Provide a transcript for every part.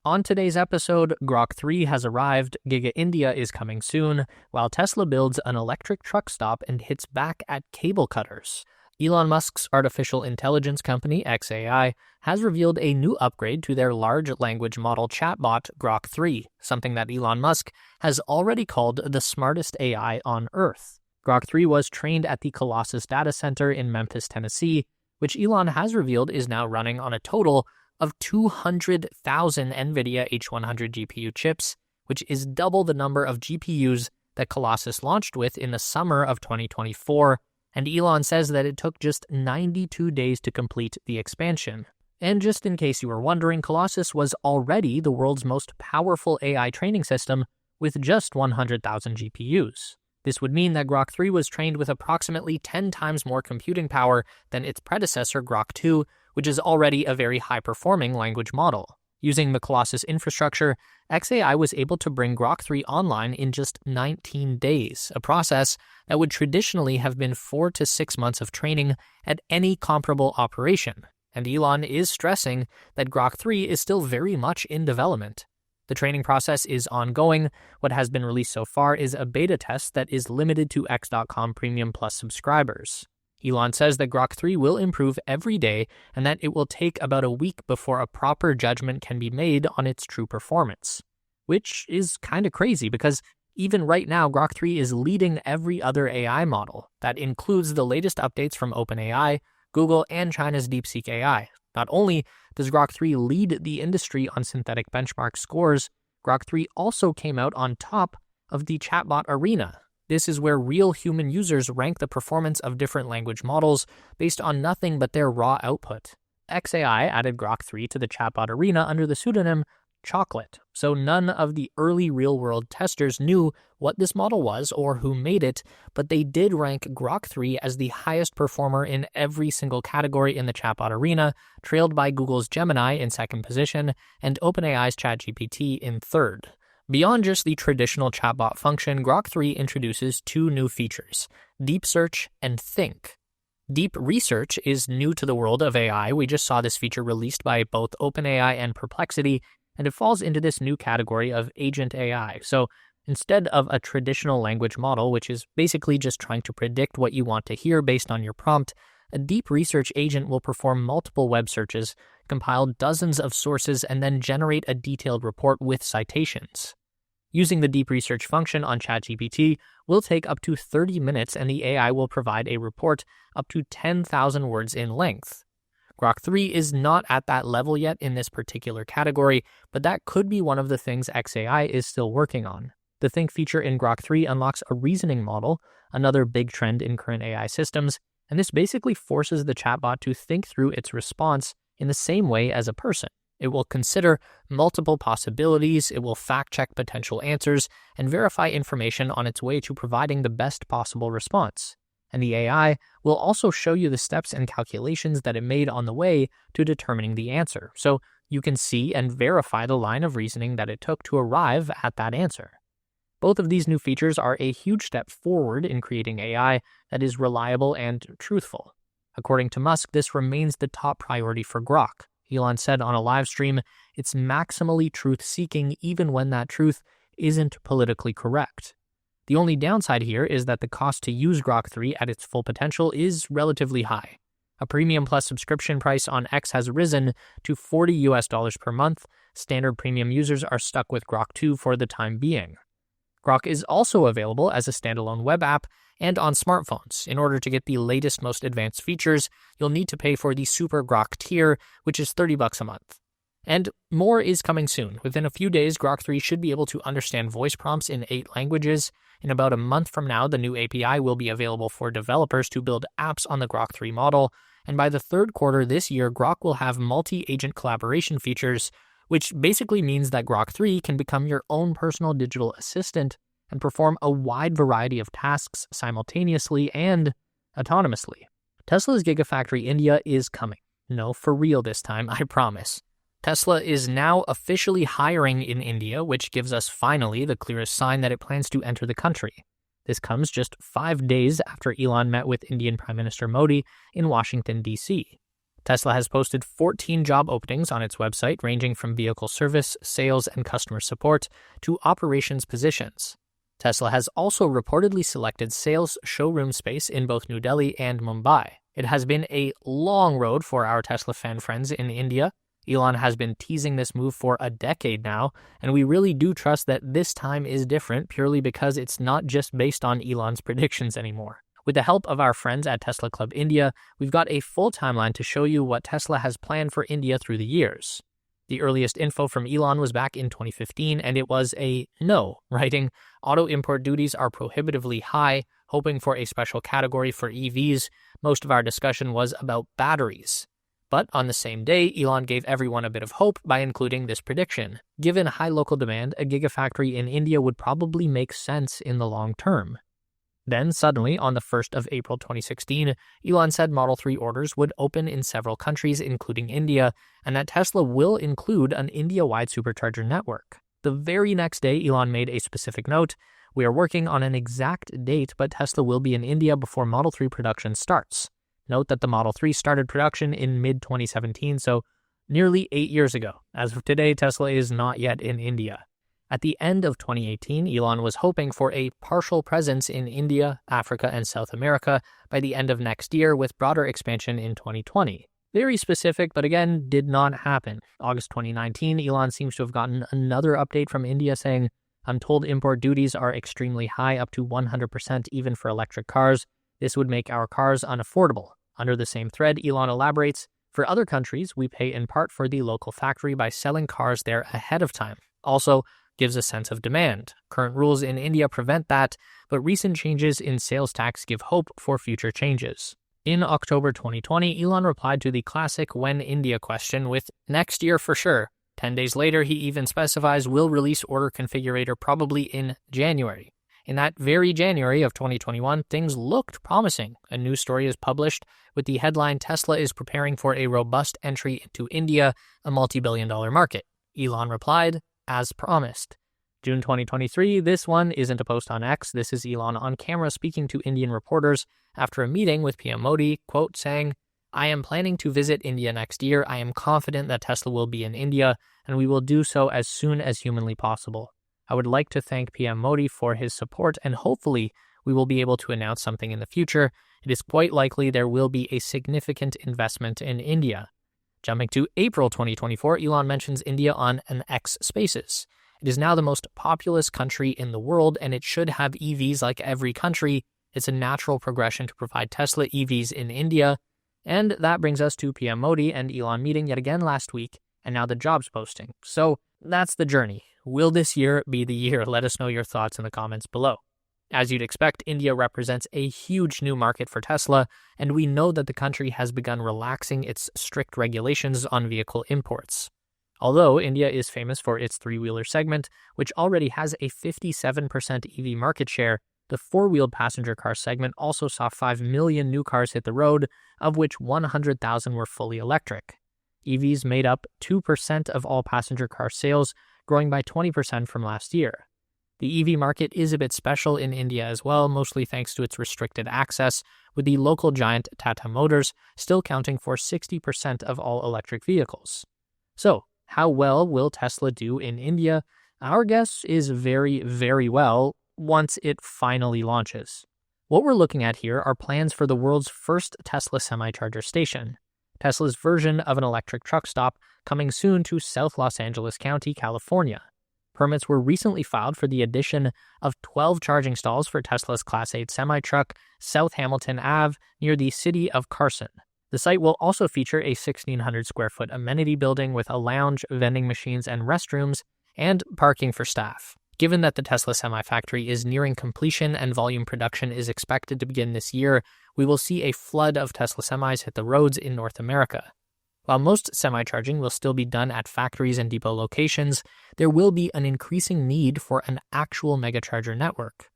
On today's episode, Grok 3 has arrived, Giga India is coming soon, while Tesla builds an electric truck stop and hits back at cable cutters. Elon Musk's artificial intelligence company, xAI, has revealed a new upgrade to their large language model chatbot, Grok 3, something that Elon Musk has already called the smartest AI on Earth. Grok 3 was trained at the Colossus data center in Memphis, Tennessee, which Elon has revealed is now running on a total of 200,000 NVIDIA H100 GPU chips, which is double the number of GPUs that Colossus launched with in the summer of 2024, and Elon says that it took just 92 days to complete the expansion. And just in case you were wondering, Colossus was already the world's most powerful AI training system with just 100,000 GPUs. This would mean that Grok 3 was trained with approximately 10 times more computing power than its predecessor, Grok 2, which is already a very high-performing language model. Using the Colossus infrastructure, xAI was able to bring Grok 3 online in just 19 days, a process that would traditionally have been 4 to 6 months of training at any comparable operation. And Elon is stressing that Grok 3 is still very much in development. The training process is ongoing. What has been released so far is a beta test that is limited to X.com Premium Plus subscribers. Elon says that Grok 3 will improve every day and that it will take about a week before a proper judgment can be made on its true performance. Which is kind of crazy because even right now, Grok 3 is leading every other AI model. That includes the latest updates from OpenAI, Google, and China's DeepSeek AI. Not only does Grok 3 lead the industry on synthetic benchmark scores, Grok 3 also came out on top of the chatbot arena. This is where real human users rank the performance of different language models based on nothing but their raw output. xAI added Grok 3 to the chatbot arena under the pseudonym Chocolate, so none of the early real-world testers knew what this model was or who made it, but they did rank Grok 3 as the highest performer in every single category in the chatbot arena, trailed by Google's Gemini in second position and OpenAI's ChatGPT in third. Beyond just the traditional chatbot function, Grok 3 introduces two new features, Deep Search and Think. Deep Research is new to the world of AI. We just saw this feature released by both OpenAI and Perplexity, and it falls into this new category of agent AI. So instead of a traditional language model, which is basically just trying to predict what you want to hear based on your prompt, a deep research agent will perform multiple web searches, compile dozens of sources, and then generate a detailed report with citations. Using the deep research function on ChatGPT will take up to 30 minutes, and the AI will provide a report up to 10,000 words in length. Grok 3 is not at that level yet in this particular category, but that could be one of the things xAI is still working on. The Think feature in Grok 3 unlocks a reasoning model, another big trend in current AI systems, and this basically forces the chatbot to think through its response in the same way as a person. It will consider multiple possibilities, it will fact-check potential answers, and verify information on its way to providing the best possible response. And the AI will also show you the steps and calculations that it made on the way to determining the answer, so you can see and verify the line of reasoning that it took to arrive at that answer. Both of these new features are a huge step forward in creating AI that is reliable and truthful. According to Musk, this remains the top priority for Grok. Elon said on a live stream, it's maximally truth-seeking even when that truth isn't politically correct. The only downside here is that the cost to use Grok 3 at its full potential is relatively high. A Premium Plus subscription price on X has risen to $40 per month. Standard Premium users are stuck with Grok 2 for the time being. Grok is also available as a standalone web app and on smartphones. In order to get the latest, most advanced features, you'll need to pay for the Super Grok tier, which is $30 a month. And more is coming soon. Within a few days, Grok 3 should be able to understand voice prompts in 8 languages. In about a month from now, the new API will be available for developers to build apps on the Grok 3 model. And by the third quarter this year, Grok will have multi-agent collaboration features, which basically means that Grok 3 can become your own personal digital assistant and perform a wide variety of tasks simultaneously and autonomously. Tesla's Gigafactory India is coming. No, for real this time, I promise. Tesla is now officially hiring in India, which gives us finally the clearest sign that it plans to enter the country. This comes just 5 days after Elon met with Indian Prime Minister Modi in Washington, D.C. Tesla has posted 14 job openings on its website, ranging from vehicle service, sales, and customer support to operations positions. Tesla has also reportedly selected sales showroom space in both New Delhi and Mumbai. It has been a long road for our Tesla fan friends in India. Elon has been teasing this move for a decade now, and we really do trust that this time is different purely because it's not just based on Elon's predictions anymore. With the help of our friends at Tesla Club India, we've got a full timeline to show you what Tesla has planned for India through the years. The earliest info from Elon was back in 2015, and it was a no, writing, "Auto import duties are prohibitively high, hoping for a special category for EVs. Most of our discussion was about batteries." But on the same day, Elon gave everyone a bit of hope by including this prediction. Given high local demand, a gigafactory in India would probably make sense in the long term. Then, suddenly, on the 1st of April 2016, Elon said Model 3 orders would open in several countries, including India, and that Tesla will include an India-wide supercharger network. The very next day, Elon made a specific note: "We are working on an exact date, but Tesla will be in India before Model 3 production starts." Note that the Model 3 started production in mid-2017, so nearly 8 years ago. As of today, Tesla is not yet in India. At the end of 2018, Elon was hoping for a partial presence in India, Africa, and South America by the end of next year, with broader expansion in 2020. Very specific, but again, did not happen. August 2019, Elon seems to have gotten another update from India saying, "I'm told import duties are extremely high, up to 100% even for electric cars. This would make our cars unaffordable." Under the same thread, Elon elaborates, "For other countries, we pay in part for the local factory by selling cars there ahead of time." Also, gives a sense of demand. Current rules in India prevent that, but recent changes in sales tax give hope for future changes. In October 2020, Elon replied to the classic "when India" question with "next year for sure." 10 days later, he even specifies "will release order configurator probably in January." In that very January of 2021, things looked promising. A news story is published with the headline, "Tesla is preparing for a robust entry into India, a multi-billion-dollar market." Elon replied, "As promised." June 2023, this one isn't a post on X. This is Elon on camera speaking to Indian reporters after a meeting with PM Modi, quote, saying, "I am planning to visit India next year. I am confident that Tesla will be in India, and we will do so as soon as humanly possible. I would like to thank PM Modi for his support, and hopefully we will be able to announce something in the future. It is quite likely there will be a significant investment in India." Jumping to April 2024, Elon mentions India on an X Spaces. It is now the most populous country in the world, and it should have EVs like every country. It's a natural progression to provide Tesla EVs in India. And that brings us to PM Modi and Elon meeting yet again last week, and now the jobs posting. So that's the journey. Will this year be the year? Let us know your thoughts in the comments below. As you'd expect, India represents a huge new market for Tesla, and we know that the country has begun relaxing its strict regulations on vehicle imports. Although India is famous for its three-wheeler segment, which already has a 57% EV market share, the four-wheeled passenger car segment also saw 5 million new cars hit the road, of which 100,000 were fully electric. EVs made up 2% of all passenger car sales, growing by 20% from last year. The EV market is a bit special in India as well, mostly thanks to its restricted access, with the local giant Tata Motors still counting for 60% of all electric vehicles. So, how well will Tesla do in India? Our guess is very, very well once it finally launches. What we're looking at here are plans for the world's first Tesla semi-charger station, Tesla's version of an electric truck stop coming soon to South Los Angeles County, California. Permits were recently filed for the addition of 12 charging stalls for Tesla's Class 8 semi-truck, South Hamilton Ave, near the city of Carson. The site will also feature a 1,600 square foot amenity building with a lounge, vending machines and restrooms, and parking for staff. Given that the Tesla Semi-Factory is nearing completion and volume production is expected to begin this year, we will see a flood of Tesla semis hit the roads in North America. While most semi-charging will still be done at factories and depot locations, there will be an increasing need for an actual megacharger network.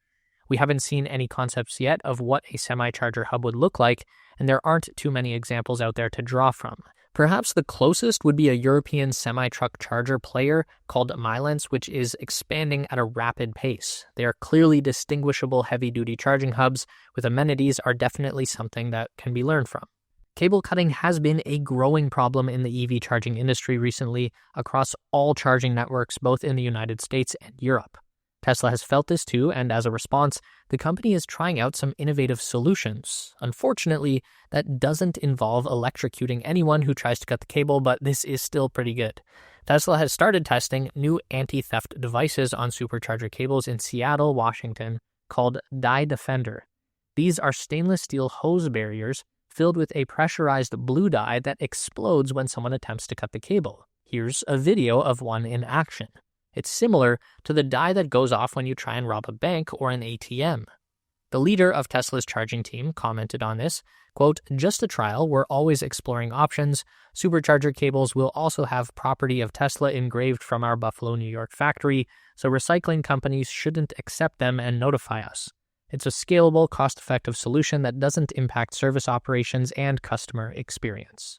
We haven't seen any concepts yet of what a semi-charger hub would look like, and there aren't too many examples out there to draw from. Perhaps the closest would be a European semi-truck charger player called Milence, which is expanding at a rapid pace. They are clearly distinguishable heavy-duty charging hubs with amenities are definitely something that can be learned from. Cable cutting has been a growing problem in the EV charging industry recently across all charging networks, both in the United States and Europe. Tesla has felt this too, and as a response, the company is trying out some innovative solutions. Unfortunately, that doesn't involve electrocuting anyone who tries to cut the cable, but this is still pretty good. Tesla has started testing new anti-theft devices on supercharger cables in Seattle, Washington, called Die Defender. These are stainless steel hose barriers filled with a pressurized blue dye that explodes when someone attempts to cut the cable. Here's a video of one in action. It's similar to the dye that goes off when you try and rob a bank or an ATM. The leader of Tesla's charging team commented on this, quote, "Just a trial, we're always exploring options. Supercharger cables will also have property of Tesla engraved from our Buffalo, New York factory, so recycling companies shouldn't accept them and notify us. It's a scalable, cost-effective solution that doesn't impact service operations and customer experience."